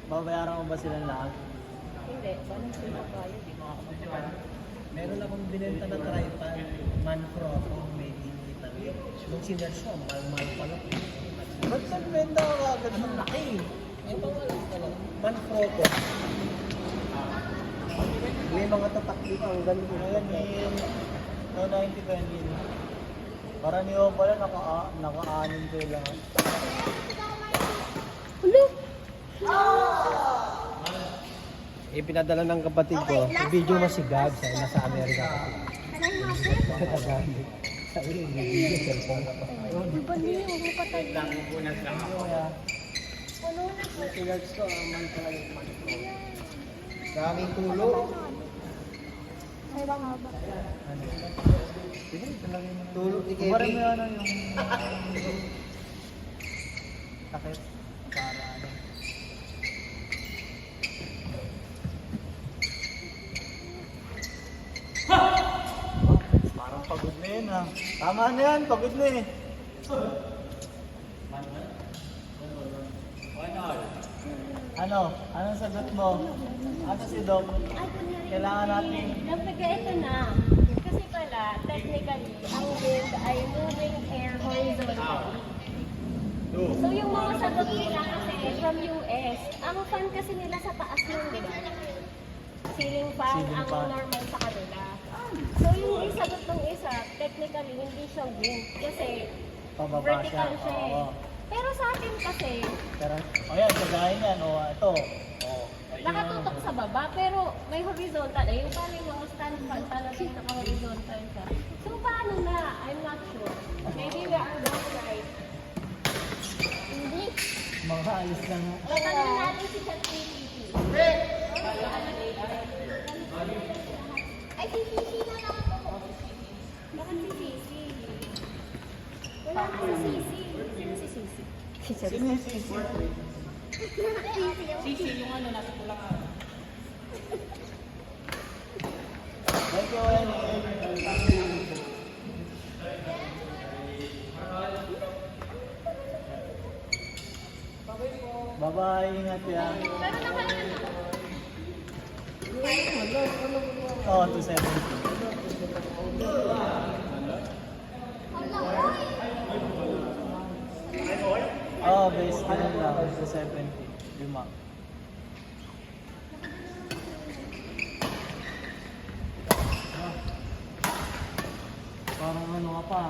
Babayaran mo ba silang lahat? Hindi, walang sila kaya, di mo ako magpapala. Meron akong binenta na tripod, Manfrotto, made in Italy. Nung sinerge ko, mahal-mahal pala. Ba't nagbenta ka agad ng laki? Ito wala pala. Manfrotto. May mga tatak dito, ang galing. Ayan, yung 290 pa yun. Para ni pala, naka-anim ko lang. Hulo! Ipinadala ng kapatid ko, video mo si Gab, sa nasa Amerika. Sabi niya, video cellphone. Di ba niyo, mapatay lang. Ano na po? Sinerge ko, man pala yung Manfrotto. Daming tulo. Ay, bang haba. Sige, talaga yung Tulog ni Kevin. Kumarin mo ano yung takip para ano. Parang pagod na yun ah. Tama na yan, pagod na eh. Ano? Anong sagot mo? Ano si Doc? Kailangan natin. Napag ito na. Kasi pala, technically, ang wind ay moving air horizontally. So yung mga sagot nila kasi from US, ang fan kasi nila sa taas lang, di ba? Ceiling fan Ceiling ang fan. normal sa kanila. So yung isagot ng isa, technically, hindi siya wind. Kasi Pababa vertical siya. siya eh. Oo. Pero sa atin kasi, Pero, o yan, kagaya niyan. O, ito. O, nakatutok sa baba, pero may horizontal. Eh, yung paano yung mga stand fan, paano din naka-horizontal ka. So, paano na? I'm not sure. Maybe we are both right. Hindi. Mga alis lang. Tatanungin natin si ChatGPT. Ay, si Sisi na lang ako. Bakit si Sisi? Wala ka si Sisi. Sino si Sisi? Sino yung sisi? Sisi, yung ano, nasa pulangan. Thank you, Wendy. Bye-bye, ingat yan. Pero nakalan na. Oo, 270. Oo, base ganun lang, 270. Lima. Parang ano ka pa.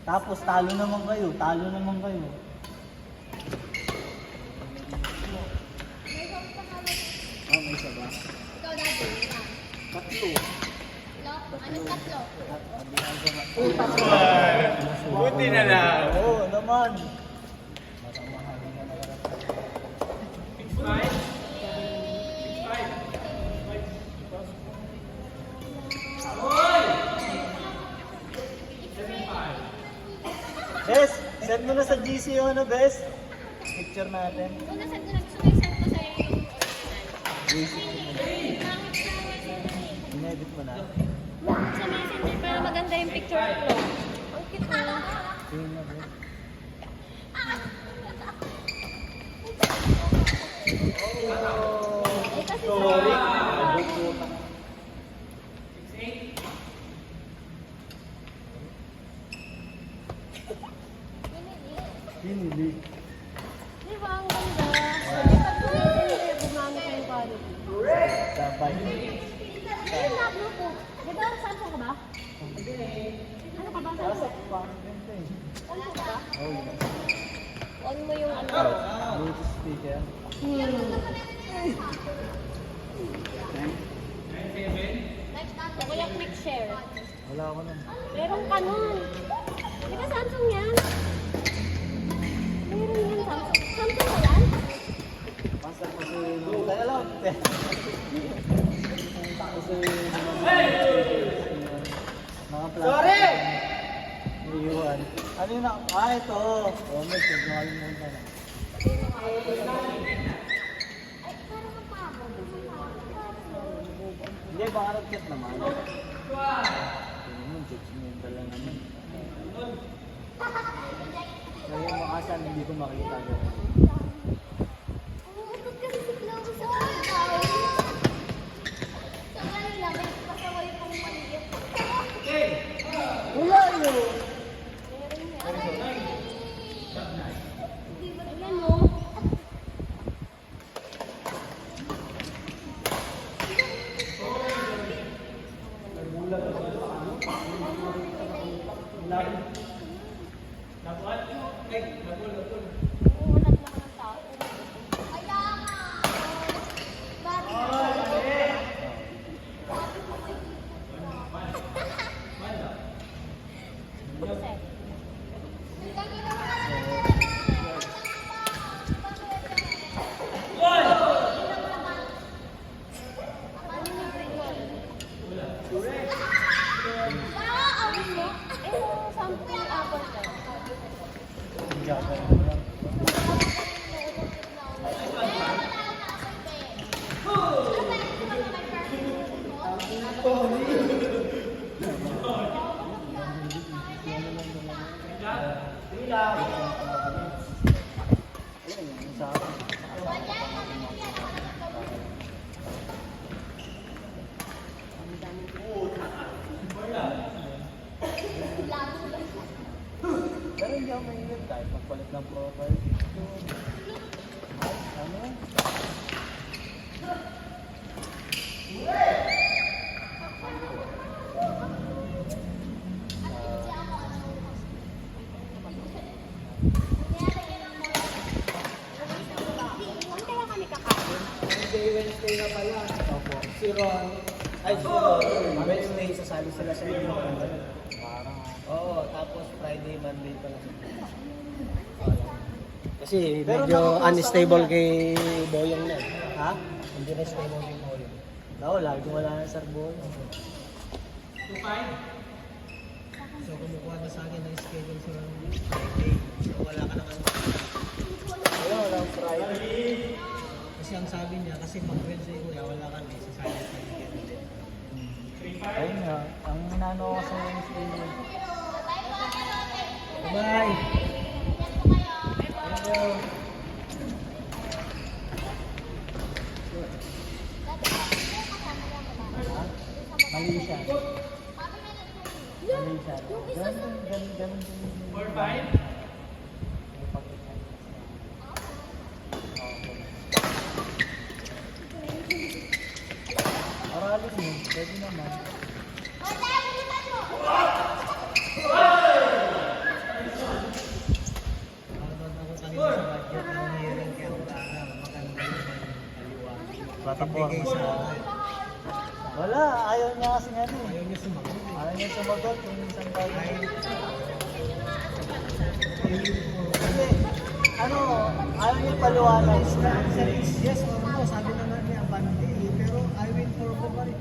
Tapos talo naman kayo, talo naman kayo. Ah, may isa ba? Ikaw dati. Tatlo. Anong tatlo? Buti na lang. Oo, naman. Bes, send mo na sa GC yung ano, Bes. Picture natin. Kung nasa ko nagsumisend ko sa'yo yung GC. original. Inedit mo na. Sa messenger para maganda yung picture ko. Ang cute na. Tingin na, Bes. Eh kasi Sorry. sa... Pinili. Di ba ang ganda? Kasi pag messenger, gumamit ko yung quality. Sabay. Ayun na, Bluetooth. Di ba, Samsung ka ba? Ano ka ba? Nasa Samsung? pa. Ganda eh. Samsung ka ba? Oh, yeah. On mo yung ano. Bluetooth speaker. O kaya click share. Wala ko na. Meron ka nun. Di ba Samsung yan? Meron yan Samsung. Samsung ka yan? Pasok ko si... Kaya lang. Kasi... Mga plastic. Sorry! Iiwan. Ano yun na? Ah, ito. Oh, may check. Nakalimutan na. Ay, parang mapagod. Hindi, baka nag-check naman. Tingnan mo, judgmental lang naman. Ngayon makasan, hindi ko makita. Umutot kasi si Chloe sa tao. Sa kanila, may pasaway pang maliit. Wala yun! Ayan o. Umunat naman ang tao. Kaya nga. Bakit? Kasi. Pero hindi ako maingat kahit magpalit ng profile. Ano yan? Wednesday na pala. Opo. Si Ron, si Ron, Wednesday sasali sila sa inyo. Parang Oo, tapos Friday, Monday pala. kasi Pero medyo nakapasa unstable ka na. kay Boyong na. Ha? Hindi na stable yung Boyong. Oo, lagi wala na sa Boyong. So kumukuha na sa akin ng schedule sa Friday. So wala ka naman. Wala, walang Friday. Kasi ang sabi niya, kasi pag Wednesday kuya, wala ka na. Sasali sa weekend din. Ayun nga, ang nano ko sa Wednesday. Bye! Hello! Malaysia. Malaysia. Ganun. 4-5? Aralin mo, pwede naman. Nanonood ako kanina sa budget ng hearing kaya wala na. Maganda naman yung kaliwa. Patapos. Ibigay sa Wala, ayaw niya kasi nga din. ayaw niya sumagot. Ayaw niya sumagot kung isang bagay. Kasi, ano, ayaw niya paliwanag. Yes, oo, sabi naman niya abante pero I went for ko pa rin.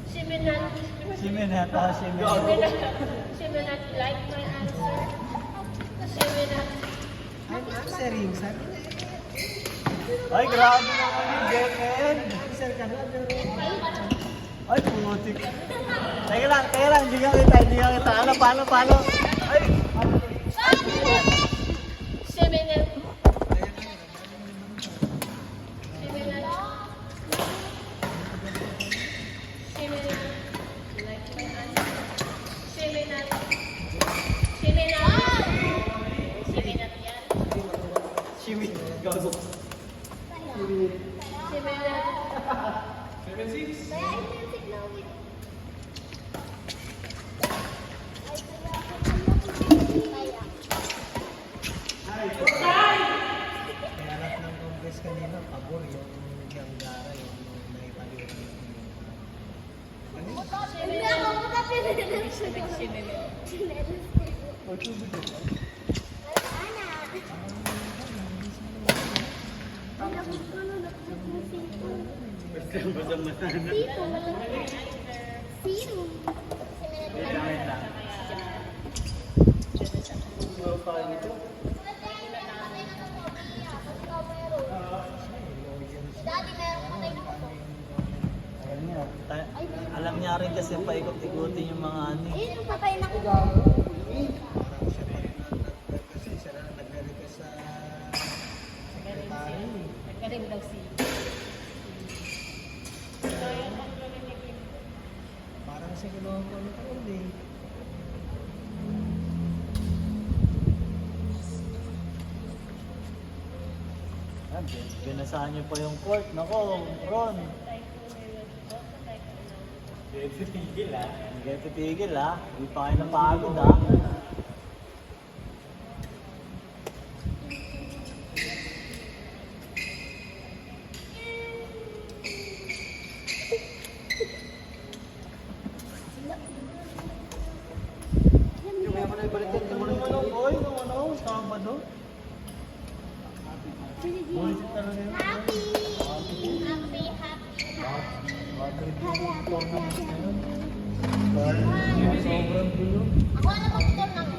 She may not, Si Minata, si she may Minata. not, she may not like my answer. She may not. I'm answering, sabi niya. Ay, grabe naman yung Becken. Answer ka na pero Ay, putik. Teka lang, hindi ka kita. Ano, paano? Ay, She may not. She may not. She may not like my answer. She may not. She may not. She may not yan. Shimi, gago. She may not. 7-6. Kaya I feel sick now with. kaya ng Congress kanina, pabor yung Yanggara, yung naipaliwan yung Hindi ako makapilitin siya. O, tubig ko. Daddy, meron ka tayo na Alam niya, alam niya rin kasi paikot-ikutin yung mga ano. Eh, yung patay na ko. parang siya pa rin ang Binasahan niyo pa yung court. Nako, Ron. Hindi kayo titigil ha. Hindi pa kayo napagod ha. Sabado. Bulisit talaga yun. Happy, happy, Sobrang gulo. Ako na mag-store ng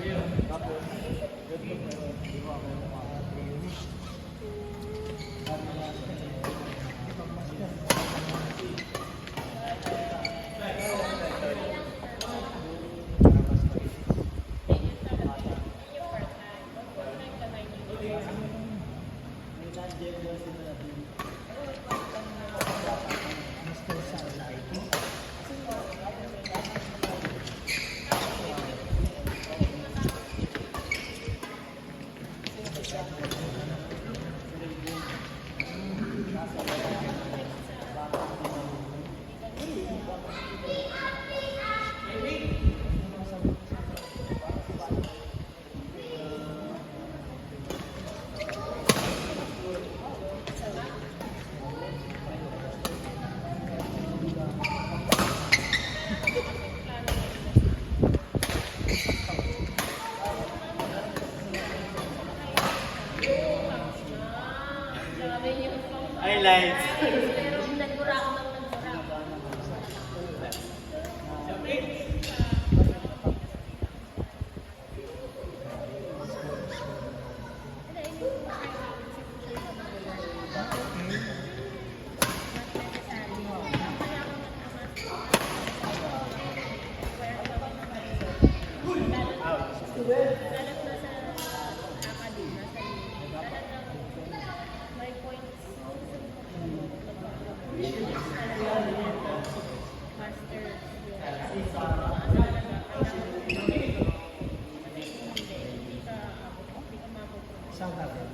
Highlights. nagmura ako ng nagmura. May points. Isang level.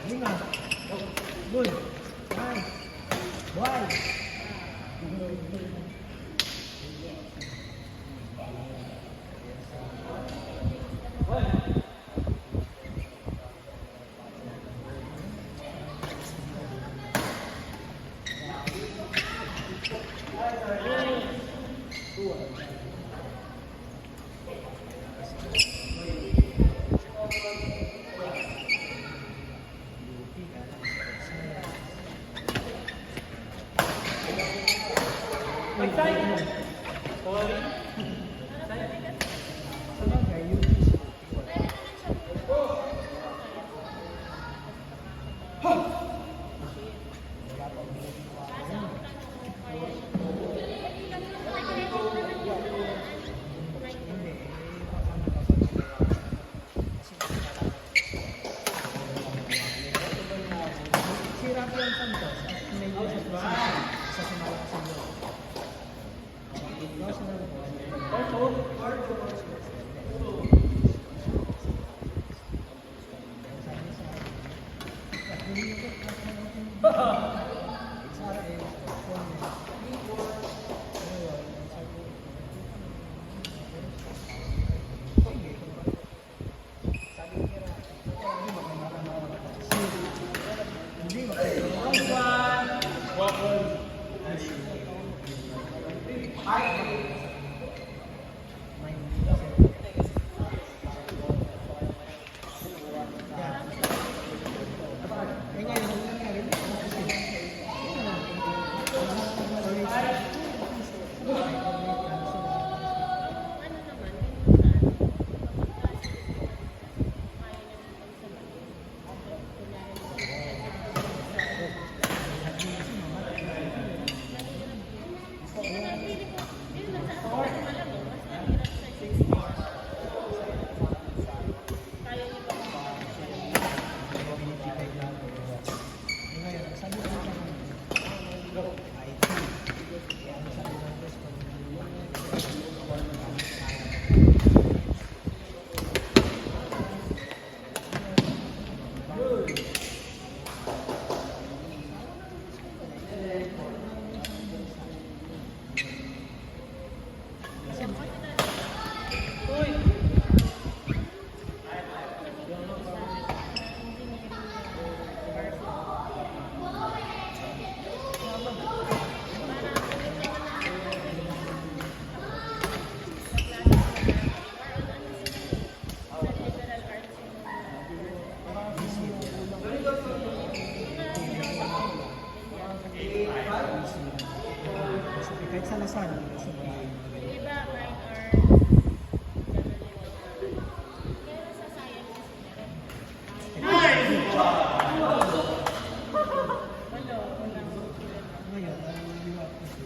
Lima. Good. Nice. Wide. Sira po yung Santos at medyo sa sumala sa iyo. kasal. Yung iba, 9 hours. Pero sa science, wala. Ngayon, ang iwa kasi,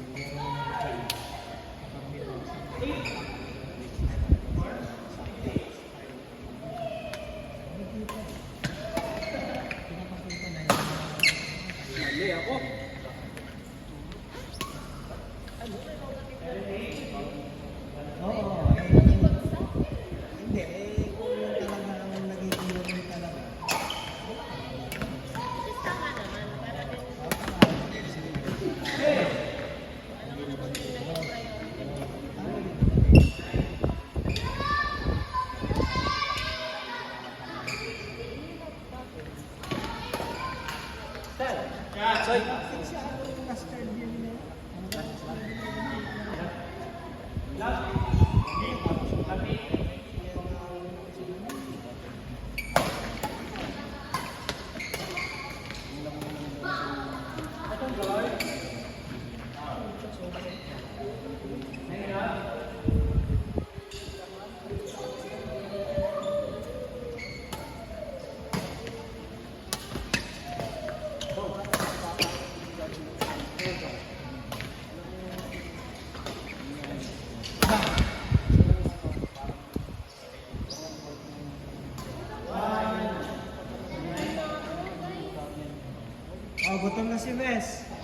Mali ako. Oo. Hindi, kung yun talaga ang nagiging yun talaga. Tama naman, para din Soy. Kasi ang last card yun yun. Oh, gutom na si Wes.